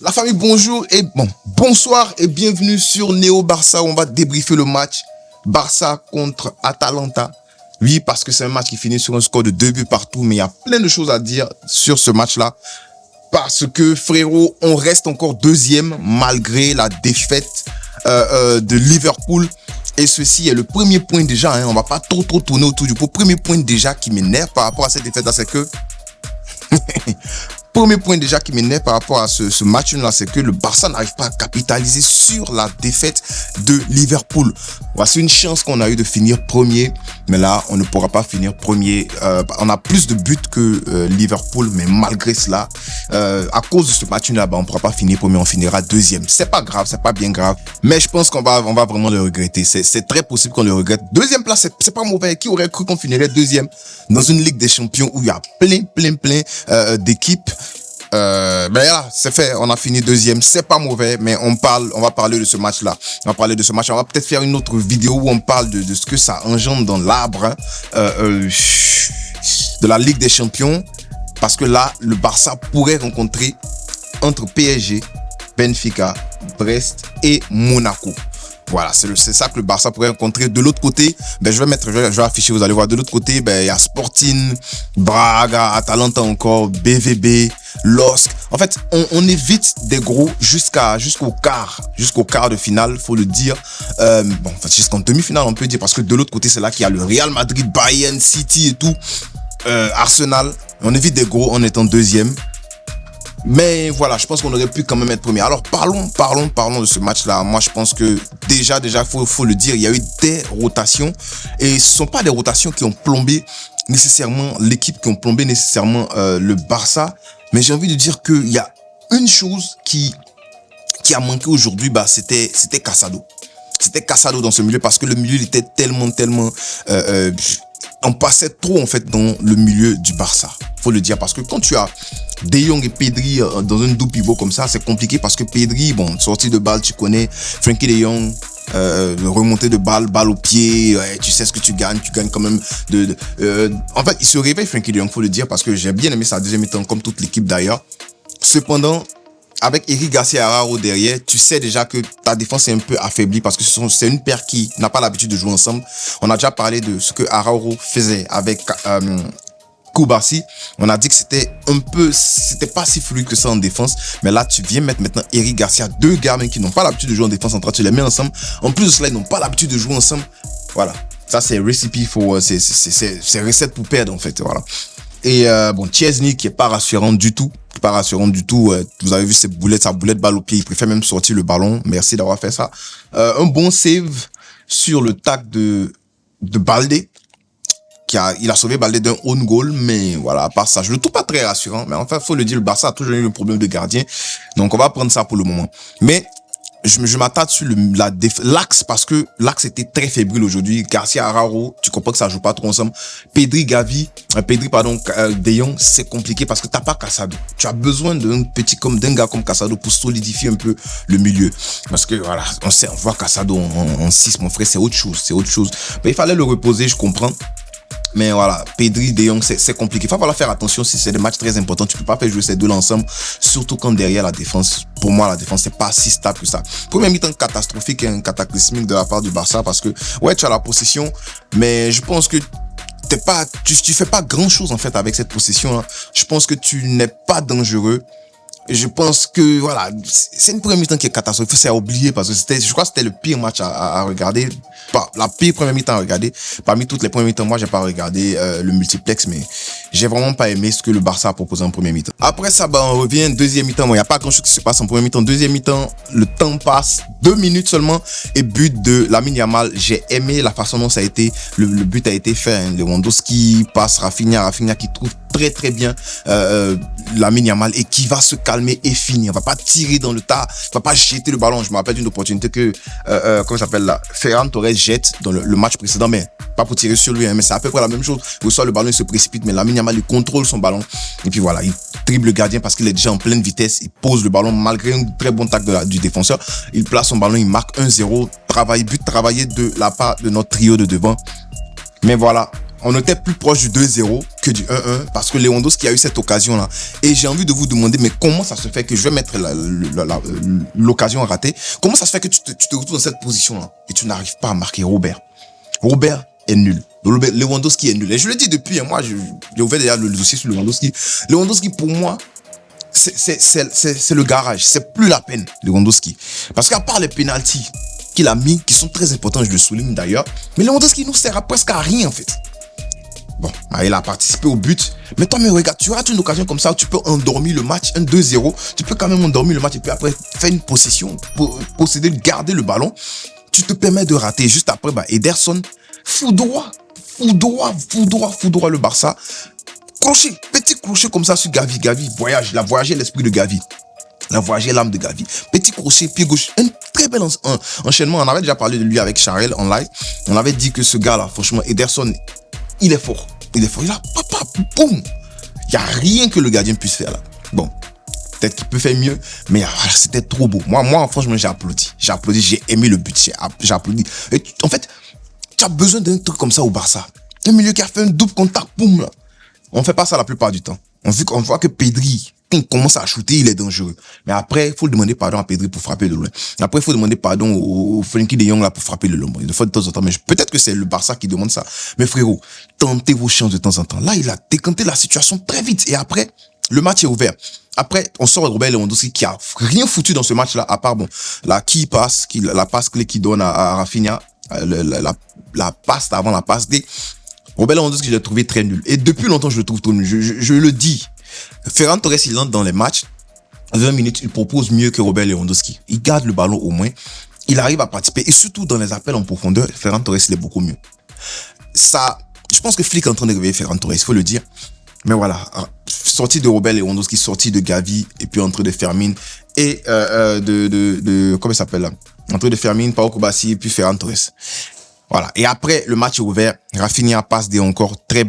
La famille, bonjour et bonsoir et bienvenue sur Néo Barça où on va débriefer le match Barça contre Atalanta. Oui, parce que c'est un match qui finit sur un score de 2 buts partout, mais il y a plein de choses à dire sur ce match-là. Parce que frérot, on reste encore deuxième malgré la défaite de Liverpool. Et ceci est le premier point déjà, on va pas trop tourner autour du pot. Premier point déjà qui m'énerve par rapport à cette défaite-là, c'est que... Premier point déjà qui m'énerve par rapport à ce match-là, c'est que le Barça n'arrive pas à capitaliser sur la défaite de Liverpool. Voici une chance qu'on a eu de finir premier, mais là, on ne pourra pas finir premier. On a plus de buts que Liverpool, mais malgré cela, à cause de ce match-là, on ne pourra pas finir premier, on finira deuxième. C'est pas grave, c'est pas bien grave, mais je pense qu'on va vraiment le regretter. C'est très possible qu'on le regrette. Deuxième place, c'est pas mauvais. Qui aurait cru qu'on finirait deuxième dans une Ligue des Champions où il y a plein d'équipes? Ben là, c'est fait, on a fini deuxième, c'est pas mauvais, mais on va parler de ce match-là. On va parler de ce match, on va peut-être faire une autre vidéo où on parle de ce que ça engendre dans l'arbre de la Ligue des Champions, parce que là, le Barça pourrait rencontrer entre PSG, Benfica, Brest et Monaco. Voilà, c'est ça que le Barça pourrait rencontrer. De l'autre côté, je vais afficher, vous allez voir. De l'autre côté, il y a Sporting, Braga, Atalanta encore, BVB, LOSC. En fait, on évite des gros jusqu'au quart de finale, faut le dire. En fait, jusqu'en demi-finale, on peut dire, parce que de l'autre côté, c'est là qu'il y a le Real Madrid, Bayern, City et tout, Arsenal. On évite des gros en étant deuxième. Mais voilà, je pense qu'on aurait pu quand même être premier. Alors parlons de ce match-là. Moi, je pense que déjà, faut le dire, il y a eu des rotations et ce sont pas des rotations qui ont plombé nécessairement l'équipe, qui ont plombé nécessairement le Barça. Mais j'ai envie de dire qu'il y a une chose qui a manqué aujourd'hui, c'était Casado. C'était Casado dans ce milieu parce que le milieu il était tellement on passait trop en fait dans le milieu du Barça. Faut le dire parce que quand tu as De Jong et Pedri dans un double pivot comme ça, c'est compliqué parce que Pedri, sortie de balle, tu connais. Frenkie de Jong, remontée de balle au pied, tu sais ce que tu gagnes quand même. En fait, il se réveille Frenkie de Jong, faut le dire, parce que j'ai bien aimé sa deuxième mi-temps, comme toute l'équipe d'ailleurs. Cependant, avec Eric Garcia Araujo derrière, tu sais déjà que ta défense est un peu affaiblie parce que c'est une paire qui n'a pas l'habitude de jouer ensemble. On a déjà parlé de ce que Araujo faisait avec Koubarsi. On a dit que c'était pas si fluide que ça en défense, mais là tu viens mettre maintenant Eric Garcia, deux gars qui n'ont pas l'habitude de jouer en défense centrale, tu les mets ensemble. En plus de cela, ils n'ont pas l'habitude de jouer ensemble. Voilà, ça c'est recipe c'est recette pour perdre en fait. Voilà. Et Chesney qui est pas rassurant du tout. Vous avez vu sa boulette balle au pied, il préfère même sortir le ballon. Merci d'avoir fait ça. Un bon save sur le tac de Balde. Il a sauvé Balde d'un own goal, mais voilà, à part ça, je le trouve pas très rassurant. Mais enfin, faut le dire, le Barça a toujours eu le problème de gardien. Donc, on va prendre ça pour le moment. Mais, je m'attarde sur l'axe parce que l'axe était très fébrile aujourd'hui. Garcia Araujo, tu comprends que ça joue pas trop ensemble. Pedri, De Jong, c'est compliqué parce que t'as pas Casado. Tu as besoin d'un gars comme Casado pour solidifier un peu le milieu. Parce que voilà, on voit Casado en 6, mon frère, c'est autre chose. Mais il fallait le reposer, je comprends. Mais voilà, Pedri, De Jong, c'est compliqué. Il va falloir faire attention si c'est des matchs très importants. Tu peux pas faire jouer ces deux-là ensemble. Surtout quand derrière la défense, pour moi, la défense, c'est pas si stable que ça. Première mi-temps catastrophique et cataclysmique de la part du Barça parce que, ouais, tu as la possession, mais je pense que tu fais pas grand chose en fait avec cette possession-là. Je pense que tu n'es pas dangereux. Je pense que voilà, c'est une première mi-temps qui est catastrophique. C'est à oublier parce que je crois que c'était le pire match à regarder. La pire première mi-temps à regarder. Parmi toutes les premières mi-temps, moi j'ai pas regardé le multiplex, mais j'ai vraiment pas aimé ce que le Barça a proposé en première mi-temps. Après ça, on revient deuxième mi-temps. Il y a pas grand chose qui se passe en première mi-temps. Deuxième mi-temps, le temps passe, 2 minutes seulement et but de Lamine Yamal. J'ai aimé la façon dont ça a été. Le but a été fait. Lewandowski passe Rafinha qui trouve très bien Lamine Yamal et qui va se calmer et finir. On va pas tirer dans le tas, on va pas jeter le ballon. Je me rappelle d'une opportunité que comment ça s'appelle là, Ferran Torres jette dans le match précédent, mais pas pour tirer sur lui, mais c'est à peu près la même chose. Il reçoit le ballon, il se précipite, mais Lamine Yamal il contrôle son ballon et puis voilà, il dribble le gardien parce qu'il est déjà en pleine vitesse, il pose le ballon malgré un très bon tacle du défenseur, il place son ballon, il marque 1-0, but travaillé de la part de notre trio de devant. Mais voilà, on était plus proche du 2-0 que du 1-1 parce que Lewandowski a eu cette occasion-là. Et j'ai envie de vous demander, mais comment ça se fait que je vais mettre l'occasion ratée? Comment ça se fait que tu te retrouves dans cette position-là et tu n'arrives pas à marquer Robert? Robert est nul. Lewandowski est nul. Et je le dis depuis, moi, j'ai ouvert déjà le dossier sur Lewandowski. Lewandowski, pour moi, c'est le garage. C'est plus la peine, Lewandowski. Parce qu'à part les pénaltys qu'il a mis, qui sont très importants, je le souligne d'ailleurs, mais Lewandowski nous sert presque à rien, en fait. Bon, il a participé au but. Mais toi, mais regarde, tu rates une occasion comme ça où tu peux endormir le match, un 2-0. Tu peux quand même endormir le match et puis après faire une possession, posséder, garder le ballon. Tu te permets de rater. Juste après, Ederson foudroie le Barça. Crochet, petit crochet comme ça sur Gavi. Gavi voyage, il a voyagé l'esprit de Gavi. Il a voyagé l'âme de Gavi. Petit crochet, pied gauche. Un très bel enchaînement. On avait déjà parlé de lui avec Charel en live. On avait dit que ce gars-là, franchement, Ederson, il est fort. Il a boum. Il n'y a rien que le gardien puisse faire là. Bon, peut-être qu'il peut faire mieux, mais c'était trop beau. Moi, franchement, j'ai applaudi. J'ai aimé le but. J'ai applaudi. Et en fait, tu as besoin d'un truc comme ça au Barça. Un milieu qui a fait un double contact, boum là. On fait pas ça la plupart du temps. On voit que Pedri, quand il commence à shooter, il est dangereux. Mais après, il faut demander pardon à Pedri pour frapper de loin. Après, il faut demander pardon au Frenkie de Jong là pour frapper de loin. Il le faut de temps en temps, mais peut-être que c'est le Barça qui demande ça. Mais frérot, tentez vos chances de temps en temps. Là, il a décanté la situation très vite. Et après, le match est ouvert. Après, on sort de Robert Lewandowski qui a rien foutu dans ce match-là, à part la passe clé qu'il donne à Rafinha, la passe avant la passe D. Robert Lewandowski, je l'ai trouvé très nul. Et depuis longtemps, je le trouve trop nul. Je le dis. Ferran Torres, il entre dans les matchs. 20 minutes, il propose mieux que Robert Lewandowski. Il garde le ballon au moins. Il arrive à participer. Et surtout, dans les appels en profondeur, Ferran Torres, il est beaucoup mieux. Ça, je pense que Flick est en train de réveiller Ferran Torres, il faut le dire. Mais voilà. Sortie de Robert Lewandowski, sortie de Gavi, et puis entrée de Fermin. Et comment il s'appelle là? Entrée de Fermin, Pau Kobasi, et puis Ferran Torres. Voilà. Et après, le match est ouvert. Rafinha passe des encore très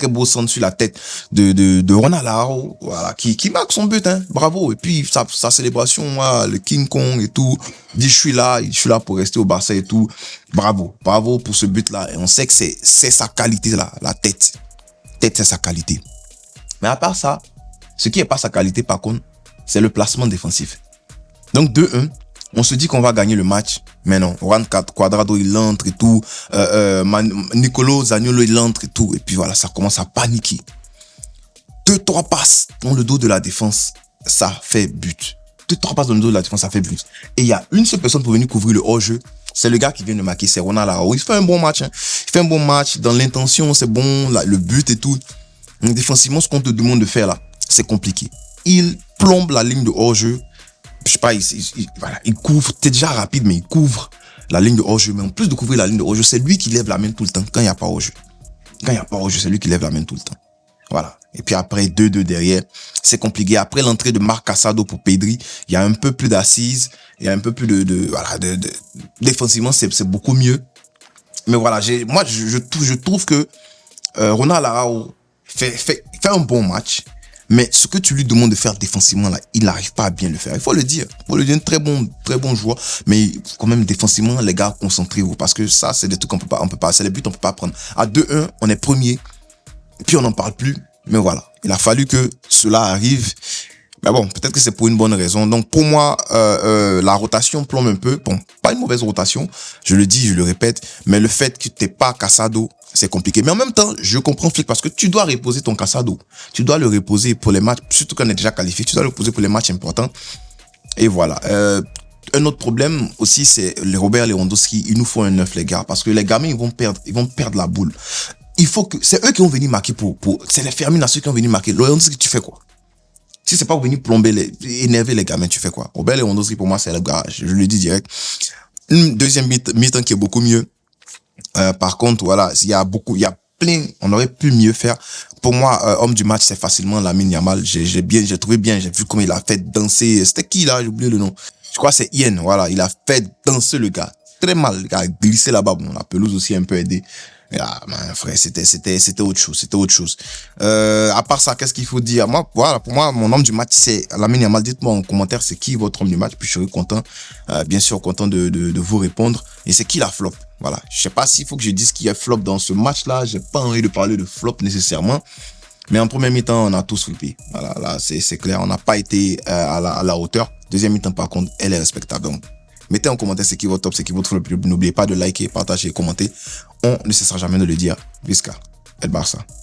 beau centre sur la tête de Ronald Araujo. Voilà. Qui marque son but, hein. Bravo. Et puis, sa célébration, le King Kong et tout. Dit, je suis là pour rester au Barça et tout. Bravo. Bravo pour ce but-là. Et on sait que c'est sa qualité, là. La tête. Tête, c'est sa qualité. Mais à part ça, ce qui est pas sa qualité, par contre, c'est le placement défensif. Donc, 2-1. On se dit qu'on va gagner le match, mais non. Juan Cuadrado, il entre et tout. Nicolo Zaniolo, il entre et tout. Et puis voilà, ça commence à paniquer. 2-3 passes dans le dos de la défense, ça fait but. 2-3 passes dans le dos de la défense, ça fait but. Et il y a une seule personne pour venir couvrir le hors-jeu. C'est le gars qui vient de marquer, c'est Ronald Araujo. Il fait un bon match. Hein. Il fait un bon match. Dans l'intention, c'est bon. Le but et tout. Mais défensivement, ce qu'on te demande de faire là, c'est compliqué. Il plombe la ligne de hors-jeu. Je sais pas, il couvre, t'es déjà rapide, mais il couvre la ligne de hors-jeu. Mais en plus de couvrir la ligne de hors-jeu, c'est lui qui lève la main tout le temps quand il n'y a pas hors-jeu. Quand il n'y a pas hors-jeu, c'est lui qui lève la main tout le temps. Voilà. Et puis après, 2-2 derrière, c'est compliqué. Après l'entrée de Marc Casado pour Pedri, il y a un peu plus d'assises, il y a un peu plus défensivement, c'est beaucoup mieux. Mais voilà, moi, je trouve que Ronald Araujo fait un bon match. Mais ce que tu lui demandes de faire défensivement, là, il n'arrive pas à bien le faire. Il faut le dire. Il faut le dire, un très bon joueur. Mais quand même, défensivement, les gars, concentrez-vous. Parce que ça, c'est des trucs qu'on peut pas, c'est les buts qu'on peut pas prendre. À 2-1, on est premier. Puis on n'en parle plus. Mais voilà. Il a fallu que cela arrive. Mais bon, peut-être que c'est pour une bonne raison. Donc, pour moi, la rotation plombe un peu. Bon, pas une mauvaise rotation. Je le dis, je le répète. Mais le fait que t'es pas Casado, c'est compliqué. Mais en même temps, je comprends Flick parce que tu dois reposer ton Casado. Tu dois le reposer pour les matchs, surtout quand on est déjà qualifié. Tu dois le reposer pour les matchs importants. Et voilà. Un autre problème aussi, c'est les Robert Lewandowski. Il nous faut un 9, les gars. Parce que les gamins, ils vont perdre la boule. Il faut que, c'est eux qui vont venir marquer c'est les Fermin à ceux qui vont venir marquer. Lewandowski, tu fais quoi? Si c'est pas pour venir plomber énerver les gamins, tu fais quoi? Robert Lewandowski, pour moi, c'est le gars. Je le dis direct. Une deuxième mi-temps qui est beaucoup mieux. Par contre, voilà, il y a plein, on aurait pu mieux faire. Pour moi, homme du match, c'est facilement Lamine Yamal. J'ai trouvé bien, j'ai vu comment il a fait danser. C'était qui, là? J'ai oublié le nom. Je crois que c'est Ian, voilà. Il a fait danser le gars. Très mal, le gars a glissé là-bas. Bon, la pelouse aussi a un peu aidé. Ah, man, frère, c'était autre chose, c'était autre chose. À part ça, qu'est-ce qu'il faut dire? Moi, voilà, pour moi, mon homme du match, c'est Lamine Yamal. Dites-moi en commentaire, c'est qui votre homme du match? Puis je serai content, bien sûr, content de vous répondre. Et c'est qui la flop? Voilà. Je sais pas s'il faut que je dise qui est flop dans ce match-là. J'ai pas envie de parler de flop nécessairement. Mais en première mi-temps, on a tous flippé. Voilà, là, c'est clair. On n'a pas été à la hauteur. Deuxième mi-temps, par contre, elle est respectable. Donc, mettez en commentaire c'est qui votre top, c'est qui votre flop. N'oubliez pas de liker, partager et commenter. On ne cessera jamais de le dire. Visca, El Barça.